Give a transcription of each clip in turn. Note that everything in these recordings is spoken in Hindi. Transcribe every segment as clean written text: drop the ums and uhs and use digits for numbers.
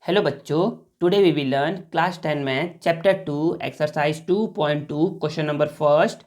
हेलो बच्चों, today we will learn class 10 math chapter 2 exercise 2.2 question number first,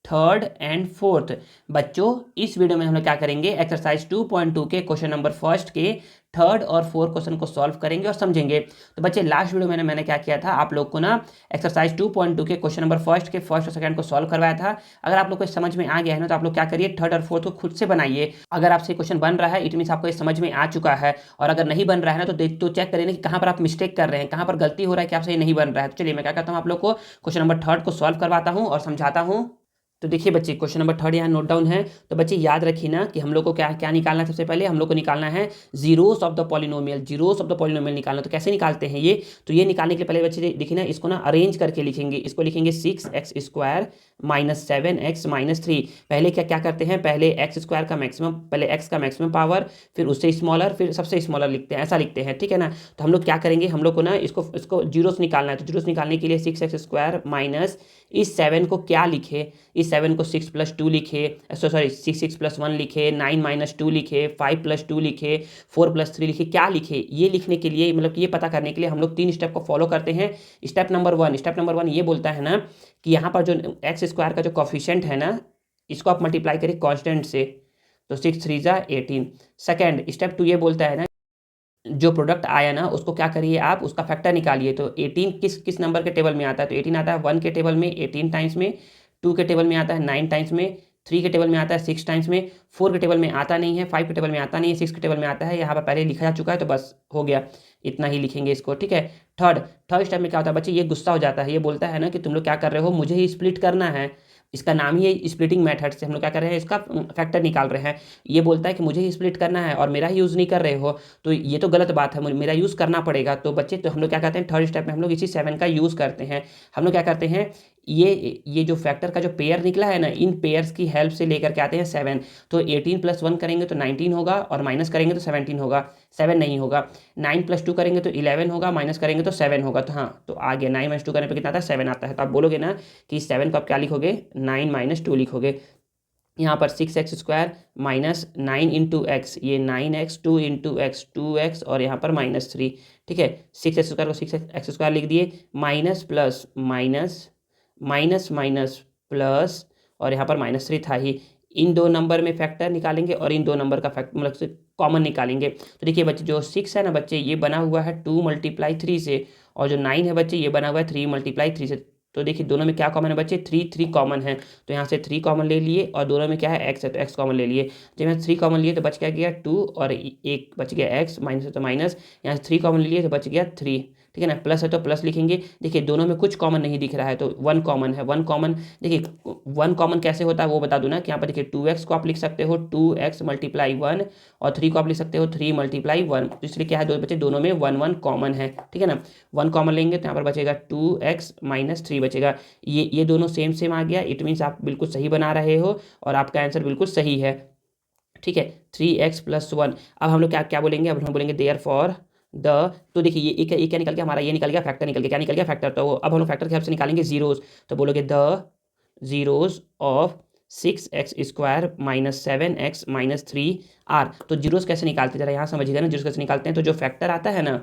third and fourth. बच्चों, इस वीडियो में हम लोग क्या करेंगे, एक्सरसाइज 2.2 के क्वेश्चन नंबर फर्स्ट के थर्ड और फोर्थ क्वेश्चन को सॉल्व करेंगे और समझेंगे। तो बच्चे, लास्ट वीडियो में मैंने क्या किया था, आप लोग को ना एक्सरसाइज 2.2 के क्वेश्चन नंबर फर्स्ट के फर्स्ट और सेकंड को सॉल्व करवाया था। अगर आप लोग को समझ में आ गया है ना, तो आप लोग क्या करिए, थर्ड और फोर्थ को खुद से बनाइए। अगर आपसे क्वेश्चन बन रहा है, इट मीन्स आपको ये समझ में आ चुका है। और अगर नहीं बन रहा है ना, तो चेक करिए कि कहाँ पर आप मिस्टेक कर रहे हैं, कहाँ पर गलती हो रहा है कि आपसे ये नहीं बन रहा है। तो चलिए मैं क्या करता हूँ, आप लोग को क्वेश्चन नंबर थर्ड को सॉल्व करवाता हूँ और समझाता हूँ। तो देखिए बच्चे, क्वेश्चन नंबर थर्ड यहाँ नोट डाउन है। तो बच्चे याद रखिए ना कि हम लोग को क्या क्या निकालना है। सबसे पहले हम लोग को निकालना है zeros of the polynomial. Zeros of the polynomial निकालना, तो कैसे निकालते हैं ये, तो ये निकालने के लिए पहले बच्चे देखिए ना, इसको ना अरेंज करके लिखेंगे। इसको लिखेंगे 6x² माइनस 7x माइनस 3। पहले क्या क्या करते हैं, पहले एक्स स्क्वायर का मैक्सिमम, पहले x का मैक्सिमम पावर, फिर उससे स्मॉलर, फिर सबसे स्मॉलर लिखते हैं, ऐसा लिखते हैं, ठीक है ना। तो हम लोग क्या करेंगे, हम लोग को ना इसको इसको जीरोस निकालना है। तो जीरोस निकालने के लिए 6x² माइनस इस 7 को क्या लिखे, इस 7 को 6 + 2 लिखे, सॉरी 6 + 1 लिखे, 9 - 2 लिखे, 5 + 2 लिखे, 4 + 3 लिखे, क्या लिखे, ये लिखने के लिए, मतलब कि ये पता करने के लिए हम लोग 3 स्टेप को फॉलो करते हैं। स्टेप नंबर वन ये बोलता है ना कि यहाँ पर जो x² का जो कॉफिशिएंट है ना, इसको आप मल्टीप्लाई करिए कांस्टेंट से, तो 6 × 3 = 18। सेकेंड स्टेप 2 ये बोलता है ना, जो प्रोडक्ट आया ना उसको क्या करिए, आप उसका फैक्टर निकालिए। तो 18 किस किस नंबर के टेबल में आता है, तो 18 आता है 1 के टेबल में 18 टाइम्स में, 2 के टेबल में आता है 9 टाइम्स में, 3 के टेबल में आता है 6 टाइम्स में, 4 के टेबल में आता नहीं है, 5 के टेबल में आता नहीं है, 6 के टेबल में आता है। यहाँ पर पहले लिखा जा चुका है, तो बस हो गया, इतना ही लिखेंगे इसको, ठीक है। थर्ड स्टेप में क्या होता है बच्चे, ये गुस्सा हो जाता है, ये बोलता है ना कि तुम लोग क्या कर रहे हो, मुझे ही स्प्लिट करना है। इसका नाम ही है स्प्लिटिंग मेथड से हम लोग क्या कर रहे हैं, इसका फैक्टर निकाल रहे हैं। ये बोलता है कि मुझे ही स्प्लिट करना है और मेरा ही यूज़ नहीं कर रहे हो, तो ये तो गलत बात है, मेरा यूज़ करना पड़ेगा। तो बच्चे, तो हम लोग क्या करते हैं, थर्ड स्टेप में हम लोग इसी 7 का यूज़ करते हैं। हम लोग क्या करते हैं, ये जो फैक्टर का जो पेयर निकला है ना, इन पेयर्स की हेल्प से लेकर के आते हैं 7। तो 18 + 1 करेंगे तो 19 होगा, और माइनस करेंगे तो 17 होगा, 7 नहीं होगा। 9 + 2 करेंगे तो 11 होगा, माइनस करेंगे तो 7 होगा। तो हाँ, तो आ गया, 9 - 2 करने पर कितना आता है, 7 आता है। तो आप बोलोगे ना कि 7 को आप क्या लिखोगे, 9 - 2 लिखोगे। यहाँ पर 6x² माइनस 9 × x, ये 9x, 2 × x 2x, और यहाँ पर -3, ठीक है। 6x² को 6x² लिख दिए, minus plus minus minus minus plus, और यहाँ पर -3 था ही। इन दो नंबर में फैक्टर निकालेंगे और इन दो नंबर का फैक्टर मतलब से कॉमन निकालेंगे। तो देखिए बच्चे, जो 6 है ना बच्चे, ये बना हुआ है 2 × 3 से, और जो 9 है बच्चे, ये बना हुआ है 3 × 3 से। तो देखिए दोनों में क्या कॉमन है बच्चे, 3 कॉमन है। तो यहाँ से 3 कॉमन ले लिए, और दोनों में क्या है, x है, तो x कॉमन ले लिए। जब यहाँ 3 कॉमन लिए तो बच क्या गया 2, और एक बच गया x, माइनस है तो माइनस, यहाँ से 3 कॉमन ले लिए तो बच गया 3, ठीक है ना। प्लस है तो प्लस लिखेंगे। देखिए दोनों में कुछ कॉमन नहीं दिख रहा है, तो 1 कॉमन है। 1 कॉमन, देखिए 1 कॉमन कैसे होता है वो बता दूं ना, कि यहाँ पर देखिए 2x को आप लिख सकते हो 2x × 1, और 3 को आप लिख सकते हो 3 × 1। तो इसलिए क्या है, दो बच्चे दोनों में 1 कॉमन है, ठीक है ना। 1 कॉमन लेंगे तो यहाँ पर बचेगा 2x - 3 बचेगा। ये दोनों सेम सेम आ गया, इट मीन्स आप बिल्कुल सही बना रहे हो और आपका आंसर बिल्कुल सही है, ठीक है। 3x + 1। अब हम लोग क्या क्या बोलेंगे, अब हम बोलेंगे देयरफॉर द, तो देखिए ये क्या निकल गया हमारा, ये निकल गया फैक्टर, निकल गया, क्या निकल गया, फैक्टर। तो अब हम लोग फैक्टर की हेल्प से निकालेंगे जीरोस। तो बोलोगे the zeros of 6x² minus 7x minus 3r। तो जीरोस कैसे निकालते हैं, जरा यहाँ समझिएगा ना, जीरोस कैसे निकालते हैं। तो जो फैक्टर आता है ना,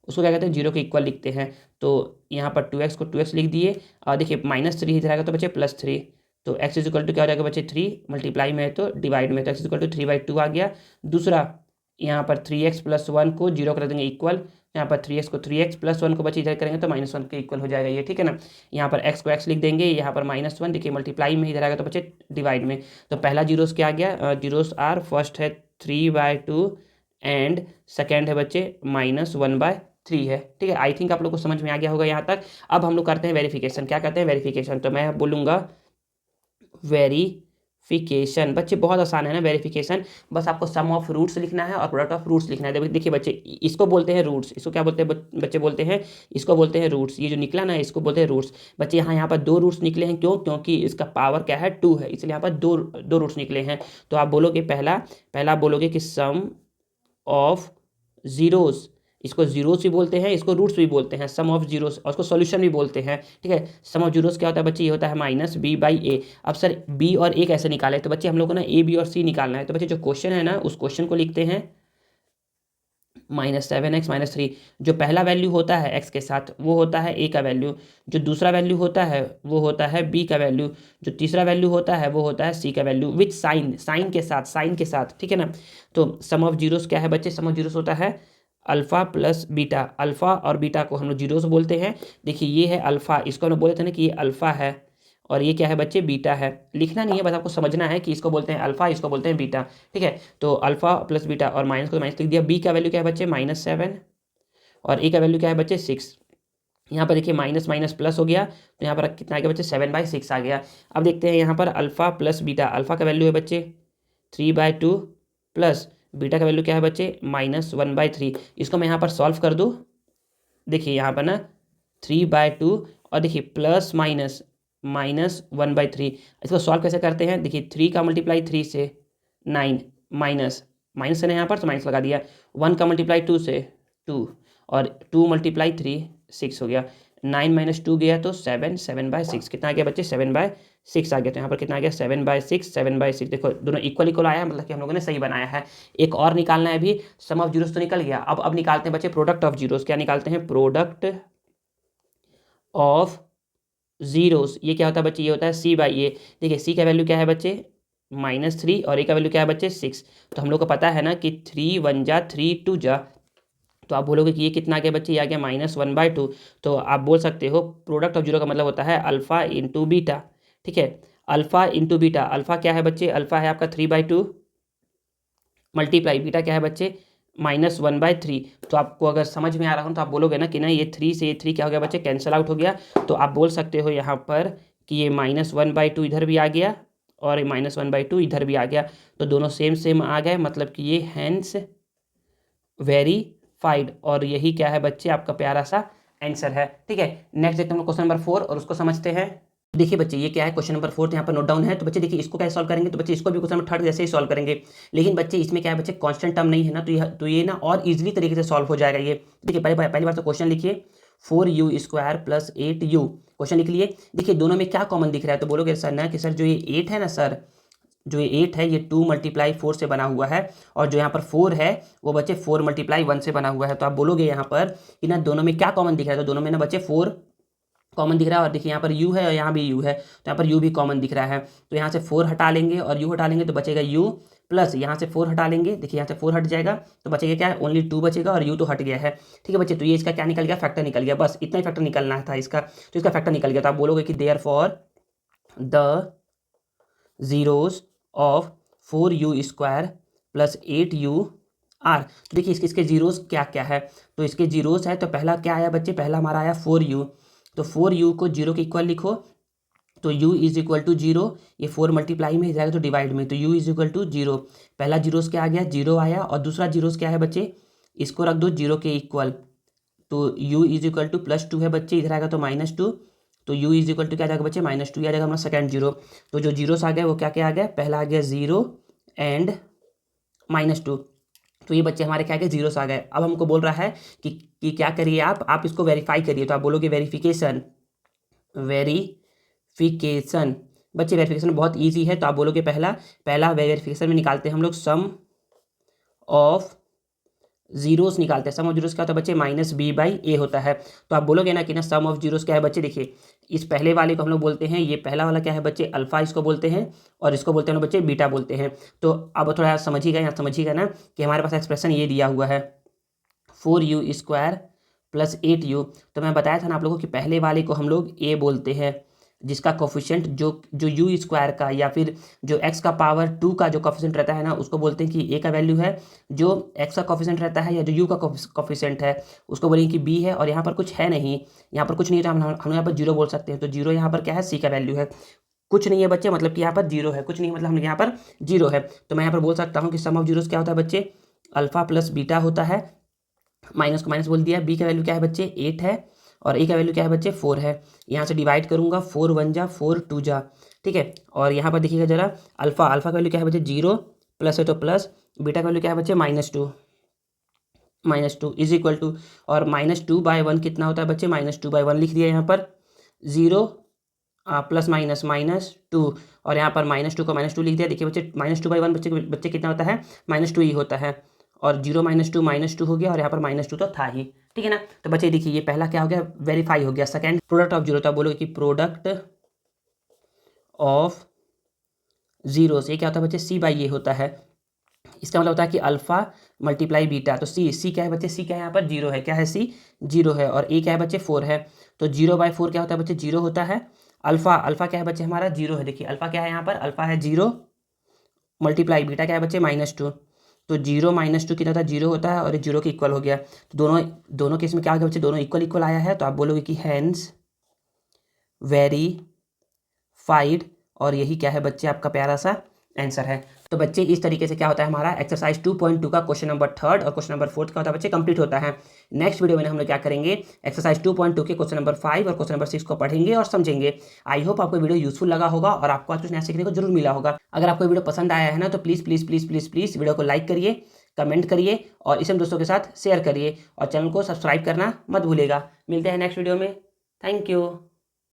उसको क्या कहते हैं, जीरो के इक्वल लिखते हैं। तो यहाँ पर 2x को 2x लिख दिए, और देखिए -3 इधर आएगा तो बचे +3। तो x = क्या हो जाएगा बच्चे, 3, मल्टीप्लाई में है तो डिवाइड में, तो x = 3/2 आ गया। दूसरा, यहाँ पर 3x + 1 को 0 कर देंगे इक्वल, यहाँ पर 3x को 3x + 1 को बच्चे इधर करेंगे तो -1 के इक्वल हो जाएगा ये, ठीक है ना। यहाँ पर x को x लिख देंगे, यहाँ पर -1, देखिए मल्टीप्लाई में इधर आएगा तो बच्चे डिवाइड में। तो पहला जीरोस क्या आ गया, जीरोस आर, फर्स्ट है 3/2 एंड सेकेंड है बच्चे -1/3 है, ठीक है। आई थिंक आप लोग को समझ में आ गया होगा यहाँ तक। अब हम लोग करते हैं वेरिफिकेशन। क्या करते हैं, वेरिफिकेशन। तो मैं बोलूँगा वेरिफिकेशन। बच्चे बहुत आसान है ना वेरिफिकेशन, बस आपको सम ऑफ रूट्स लिखना है और प्रोडक्ट ऑफ रूट्स लिखना है। देखिए बच्चे, इसको बोलते हैं रूट्स, इसको क्या बोलते हैं बच्चे, बोलते हैं, इसको बोलते हैं रूट्स। ये जो निकला ना, इसको बोलते हैं रूट्स। बच्चे यहाँ पर 2 रूट्स निकले हैं, क्यों, क्योंकि इसका पावर क्या है, 2 है, इसलिए यहाँ पर दो रूट्स निकले हैं। तो आप बोलोगे पहला आप बोलोगे कि सम ऑफ जीरोस इसको जीरोस भी बोलते हैं, इसको रूट्स भी बोलते हैं, सम ऑफ जीरोस, और उसको सॉल्यूशन भी बोलते हैं। ठीक है, सम ऑफ जीरोस क्या होता है बच्चे, ये होता है माइनस बी बाई ए। अब सर बी और ए कैसे निकाले, तो बच्चे हम लोग को ना ए बी और सी निकालना है। तो बच्चे जो क्वेश्चन है ना उस क्वेश्चन को लिखते हैं -7x-3। जो पहला वैल्यू होता है x के साथ वो होता है a का वैल्यू, जो दूसरा वैल्यू होता है वो होता है b का वैल्यू, जो तीसरा वैल्यू होता है वो होता है c का वैल्यू, विथ साइन, साइन के साथ। ठीक है ना। तो सम ऑफ जीरोस क्या है बच्चे, सम ऑफ जीरोस होता है अल्फा प्लस बीटा। अल्फा और बीटा को हम लोग जीरोस बोलते हैं। देखिए ये है अल्फा, इसको हम लोग बोले थे ना कि ये अल्फा है, और ये क्या है बच्चे, बीटा है। लिखना नहीं है, बस आपको समझना है कि इसको बोलते हैं अल्फा, इसको बोलते हैं बीटा। ठीक है, तो अल्फा प्लस बीटा, और माइनस को माइनस लिख दिया। बी का वैल्यू क्या है बच्चे, -7, और ए का वैल्यू क्या है बच्चे, 6। यहाँ पर देखिए माइनस माइनस प्लस हो गया, तो यहाँ पर कितना आ गया बच्चे, 7/6 आ गया। अब देखते हैं यहाँ पर अल्फा प्लस बीटा। अल्फा का वैल्यू है बच्चे 3/2, प्लस बीटा का वैल्यू क्या है बच्चे, -1/3। इसको मैं यहाँ पर सॉल्व कर दूँ। देखिए यहाँ पर ना 3/2, और देखिए प्लस माइनस -1/3। इसको सॉल्व कैसे करते हैं, देखिए 3 का मल्टीप्लाई 3 से 9, माइनस माइनस है ना यहाँ पर, तो माइनस लगा दिया। 1 का मल्टीप्लाई 2 से 2, और 2 मल्टीप्लाई 3 6 हो गया। 9 - 2 गया तो 7, 7/6 कितना आ गया बच्चे, 7/6 आ गया। तो यहाँ पर कितना आ गया, 7/6, 7/6। देखो दोनों इक्वल इक्वल आया है, मतलब कि हम लोगों ने सही बनाया है। एक और निकालना है अभी, सम ऑफ जीरोस तो निकल गया। अब निकालते हैं बच्चे प्रोडक्ट ऑफ जीरोस। क्या निकालते हैं, प्रोडक्ट ऑफ जीरोस। ये क्या होता है बच्चे, ये होता है c/a। देखिए c का वैल्यू क्या है बच्चे, -3, और a का वैल्यू क्या है बच्चे, 6। तो हम लोग को पता है ना कि 3 1 जा 3 2 जा, तो आप बोलोगे कि ये कितना आ गया बच्चे, ये आ गया -1/2। तो आप बोल सकते हो प्रोडक्ट ऑफ जीरो का मतलब होता है अल्फा इंटू बीटा। ठीक है, अल्फा इंटू बीटा। अल्फा क्या है बच्चे, अल्फा है आपका 3/2, मल्टीप्लाई बीटा क्या है बच्चे, -1/3। तो आपको अगर समझ में आ रहा हो तो आप बोलोगे ना कि ना ये 3 से ये 3 क्या हो गया बच्चे, कैंसिल आउट हो गया। तो आप बोल सकते हो यहाँ पर कि ये -1/2 इधर भी आ गया, और ये -1/2 इधर भी आ गया। तो दोनों सेम सेम आ गए, मतलब कि ये हैंस वेरीफाइड। और यही क्या है बच्चे, आपका प्यारा सा आंसर है। ठीक है, नेक्स्ट देखते हैं हम लोग क्वेश्चन नंबर 4, और उसको समझते हैं। देखिए बच्चे ये क्या है, क्वेश्चन नंबर 4 यहाँ पर नोट डाउन है। तो बच्चे देखिए इसको कैसे सॉल्व करेंगे, तो बच्चे इसको भी क्वेश्चन नंबर 3 जैसे ही सॉल्व करेंगे। लेकिन बच्चे इसमें क्या है बच्चे, कांस्टेंट टर्म नहीं है ना, तो ये ना और इजीली तरीके से सॉल्व हो जाएगा ये। देखिए पहली बार तो क्वेश्चन लिखिए, 4u² + 8u। क्वेश्चन लिख लिए। देखिए दोनों में क्या कॉमन दिख रहा है, तो बोलोगे सर ना कि सर जो ये 8 है ना सर, जो ये 8 है ये 2 × 4 से बना हुआ है, और जो यहाँ पर 4 है वो बच्चे 4 × 1 से बना हुआ है। तो आप बोलोगे यहाँ पर कि ना दोनों में क्या कॉमन दिख रहा है, तो दोनों में ना बच्चे 4 कॉमन दिख रहा है, और देखिए यहाँ पर u है और यहाँ भी u है, तो यहाँ पर u भी कॉमन दिख रहा है। तो यहाँ से 4 हटा लेंगे और u हटा लेंगे तो बचेगा u, प्लस यहाँ से 4 हटा लेंगे, देखिए यहाँ से 4 हट जाएगा तो बचेगा क्या है, ओनली 2 बचेगा, और u तो हट गया है। ठीक है बच्चे, तो ये इसका क्या निकल गया, फैक्टर निकल गया। बस इतना ही फैक्टर निकलना था इसका, तो इसका फैक्टर निकल गया। तो आप बोलोगे कि therefore the zeros of 4u² + 8u are. तो देखिए इसके जीरोस क्या क्या है, तो इसके जीरोस है, तो पहला क्या आया बच्चे, पहला हमारा आया 4u। तो 4u को 0 के इक्वल लिखो, तो u = 0। ये 4 मल्टीप्लाई में जाएगा तो डिवाइड में, तो u = 0। पहला जीरोस क्या आ गया, 0 आया, और दूसरा जीरोस क्या है बच्चे, इसको रख दो 0 के इक्वल, तो u = +2 है बच्चे, इधर आएगा तो -2, तो u = क्या आ जाएगा बच्चे, -2 आ जाएगा हमारा सेकंड जीरो। तो जो जीरोस आ गया वो क्या क्या आ गया, पहला आ गया 0 एंड -2। तो ये बच्चे हमारे क्या गए, जीरोस आ गए। अब हमको बोल रहा है कि क्या करिए आप इसको वेरीफाई करिए। तो आप बोलोगे वेरिफिकेशन बच्चे वेरिफिकेशन बहुत इजी है। तो आप बोलोगे पहला वेरिफिकेशन में निकालते हैं हम लोग सम ऑफ जीरोस निकालते हैं। सम ऑफ जीरोस क्या होता है बच्चे, -b/a होता है। तो आप बोलोगे ना कि ना सम ऑफ जीरोस क्या है बच्चे, देखिए इस पहले वाले को हम लोग बोलते हैं, ये पहला वाला क्या है बच्चे, अल्फा इसको बोलते हैं, और इसको बोलते हैं बच्चे बीटा बोलते हैं। तो अब थोड़ा समझिएगा, यहाँ समझिएगा ना कि हमारे पास एक्सप्रेशन ये दिया हुआ है 4u² + 8u। तो मैं बताया था ना आप लोगों की पहले वाले को हम लोग a बोलते हैं, जिसका कोफिशिएंट जो u² का या फिर जो x का पावर 2 का जो कोफिशिएंट रहता है ना, उसको बोलते हैं कि a का वैल्यू है। जो x का कोफिशिएंट रहता है या जो u का कोफिशिएंट है उसको बोलेंगे कि b है। और यहाँ पर कुछ है नहीं, यहाँ पर कुछ नहीं है, तो हम यहाँ पर 0 बोल सकते हैं। तो 0 यहाँ पर क्या है, c का वैल्यू है। कुछ नहीं है बच्चे, मतलब कि यहाँ पर 0 है, कुछ नहीं मतलब हम यहाँ पर 0 है। तो मैं यहाँ पर बोल सकता हूँ कि सम ऑफ जीरोस क्या होता है बच्चे, अल्फा प्लस बीटा होता है। माइनस को माइनस बोल दिया। b का वैल्यू क्या है बच्चे, 8 है, और a का वैल्यू क्या है बच्चे, 4 है। यहाँ से डिवाइड करूंगा, 4 1 जा 4 2 जा, ठीक है। और यहाँ पर देखिएगा जरा, अल्फा का वैल्यू क्या है बच्चे, 0, प्लस है तो प्लस, बीटा का वैल्यू क्या है बच्चे, -2। -2 इज इक्वल टू, और -2/1 कितना होता है बच्चे, -2/1 लिख दिया यहाँ पर, 0 प्लस माइनस -2, और यहाँ पर -2 को -2 लिख दिया। देखिए बच्चे -2/1 बच्चे कितना होता है, -2 ही होता है, और 0 -2 हो गया, और यहाँ पर -2 तो था ही, ठीक है ना। तो बच्चे देखिए ये पहला क्या हो गया, वेरीफाई हो गया। सेकंड प्रोडक्ट ऑफ जीरो, तो आप बोलोगे कि प्रोडक्ट ऑफ जीरो से क्या होता है बच्चे, C/A होता है। इसका मतलब होता है कि अल्फा मल्टीप्लाई बीटा, तो सी क्या है बच्चे, सी क्या है यहाँ पर, 0 है, क्या है सी, 0 है, और ए क्या है बच्चे, 4 है, तो 0/4 क्या होता है बच्चे, 0 होता है। अल्फा क्या है बच्चे हमारा, 0 है। देखिए अल्फा क्या है यहाँ पर, अल्फा है 0, मल्टीप्लाई बीटा क्या है बच्चे, -2, तो 0 -2 कितना होता है, 0 होता है, और ये 0 के इक्वल हो गया। तो दोनों केस में क्या हो गया बच्चे, दोनों इक्वल आया है, तो आप बोलोगे कि हैंस वेरीफाइड, और यही क्या है बच्चे आपका प्यारा सा आंसर है। तो बच्चे इस तरीके से क्या होता है हमारा एक्सरसाइज 2.2 का क्वेश्चन नंबर 3 और क्वेश्चन नंबर 4 का होता है बच्चे कंप्लीट होता है। नेक्स्ट वीडियो में हम लोग क्या करेंगे, एक्सरसाइज 2.2 के क्वेश्चन नंबर 5 और क्वेश्चन नंबर 6 को पढ़ेंगे और समझेंगे। आई होप आपको वीडियो यूजफुल लगा होगा और आपको आज कुछ नया सीखने को जरूर मिला होगा। अगर आपको वीडियो पसंद आया है ना, तो please please please please please video को लाइक करिए, कमेंट करिए, और इसे दोस्तों के साथ शेयर करिए, और चैनल को सब्सक्राइब करना मत भूलिएगा। मिलते हैं नेक्स्ट वीडियो में। Thank you.